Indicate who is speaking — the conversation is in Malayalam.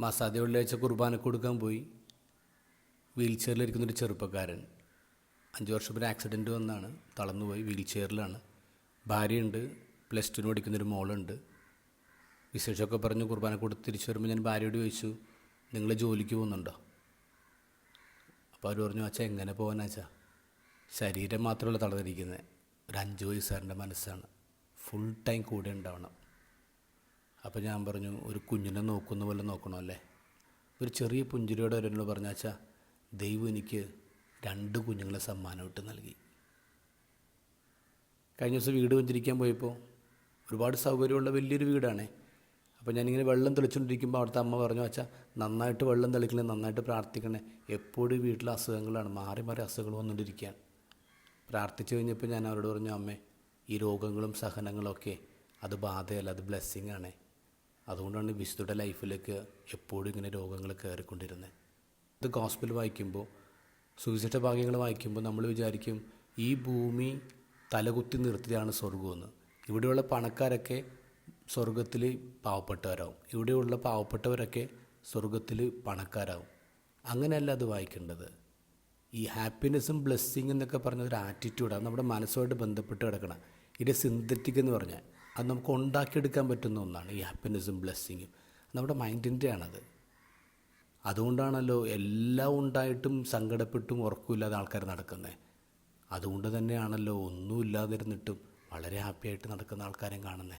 Speaker 1: മാസാദ്യ വെള്ളിയാഴ്ച കുർബാനക്ക് കൊടുക്കാൻ പോയി. വീൽ ചെയറിലിരിക്കുന്നൊരു ചെറുപ്പക്കാരൻ 5 വർഷം ഒരു ആക്സിഡൻറ്റ് വന്നാണ്, തളർന്നുപോയി, വീൽ ചെയറിലാണ്. ഭാര്യയുണ്ട്, +2 പഠിക്കുന്നൊരു മോളുണ്ട്. വിശേഷമൊക്കെ പറഞ്ഞു കുർബാന കൊടുത്ത് തിരിച്ചു വരുമ്പോൾ ഞാൻ ഭാര്യയോട് ചോദിച്ചു, നിങ്ങൾ ജോലിക്ക് പോകുന്നുണ്ടോ? അപ്പോൾ അവർ പറഞ്ഞു, അച്ഛാ എങ്ങനെ പോകാനാച്ചാ, ശരീരം മാത്രമല്ല തളർന്നിരിക്കുന്നത്, ഒരു 5 വയസ്സുകാരൻ്റെ മനസ്സാണ്, ഫുൾ ടൈം കൂടെ ഉണ്ടാവണം. അപ്പോൾ ഞാൻ പറഞ്ഞു, ഒരു കുഞ്ഞിനെ നോക്കുന്ന പോലെ നോക്കണമല്ലേ. ഒരു ചെറിയ പുഞ്ചിരിയോടെ അവരോട് പറഞ്ഞു, അച്ഛാ ദൈവം എനിക്ക് 2 കുഞ്ഞുങ്ങളെ സമ്മാനമായിട്ട് നൽകി. കഴിഞ്ഞ ദിവസം വീട് വെഞ്ചരിക്കാൻ പോയപ്പോൾ ഒരുപാട് സൗകര്യമുള്ള വലിയൊരു വീടാണേ. അപ്പോൾ ഞാനിങ്ങനെ വെള്ളം തെളിച്ചുകൊണ്ടിരിക്കുമ്പോൾ അവിടുത്തെ അമ്മ പറഞ്ഞു, അച്ഛാ നന്നായിട്ട് വെള്ളം തെളിക്കണേ, നന്നായിട്ട് പ്രാർത്ഥിക്കണേ, എപ്പോഴും വീട്ടിലെ അസുഖങ്ങളാണ്, മാറി മാറി അസുഖങ്ങൾ വന്നുകൊണ്ടിരിക്കുകയാണ്. പ്രാർത്ഥിച്ചു കഴിഞ്ഞപ്പോൾ ഞാൻ അവരോട് പറഞ്ഞു, അമ്മേ ഈ രോഗങ്ങളും സഹനങ്ങളൊക്കെ അത് ബാധയല്ല, അത് ബ്ലെസ്സിങ് ആണേ. അതുകൊണ്ടാണ് വിശുദ്ധയുടെ ലൈഫിലേക്ക് എപ്പോഴും ഇങ്ങനെ രോഗങ്ങൾ കയറിക്കൊണ്ടിരുന്നത്. ഇത് ഗോസ്പൽ വായിക്കുമ്പോൾ, സുവിശേഷ ഭാഗ്യങ്ങൾ വായിക്കുമ്പോൾ നമ്മൾ വിചാരിക്കും ഈ ഭൂമി തലകുത്തി നിർത്തിയാണ് സ്വർഗമെന്ന്. ഇവിടെയുള്ള പണക്കാരൊക്കെ സ്വർഗത്തിൽ പാവപ്പെട്ടവരാവും, ഇവിടെയുള്ള പാവപ്പെട്ടവരൊക്കെ സ്വർഗത്തിൽ പണക്കാരാവും. അങ്ങനെയല്ല അത് വായിക്കേണ്ടത്. ഈ ഹാപ്പിനെസ്സും ബ്ലെസ്സിങ് എന്നൊക്കെ പറഞ്ഞ ഒരു ആറ്റിറ്റ്യൂഡാണ് നമ്മുടെ മനസ്സുമായിട്ട് ബന്ധപ്പെട്ട് കിടക്കണം. ഇത് സിന്തറ്റിക് എന്ന് പറഞ്ഞാൽ അത് നമുക്ക് ഉണ്ടാക്കിയെടുക്കാൻ പറ്റുന്ന ഒന്നാണ് ഈ ഹാപ്പിനെസ്സും ബ്ലെസ്സിങ്ങും. നമ്മുടെ മൈൻഡിൻ്റെ ആണത്. അതുകൊണ്ടാണല്ലോ എല്ലാം ഉണ്ടായിട്ടും സങ്കടപ്പെട്ടും ഉറക്കമില്ലാതെ ആൾക്കാർ നടക്കുന്നത്. അതുകൊണ്ട് തന്നെയാണല്ലോ ഒന്നുമില്ലാതിരുന്നിട്ടും വളരെ ഹാപ്പിയായിട്ട് നടക്കുന്ന ആൾക്കാരെയും കാണുന്നത്.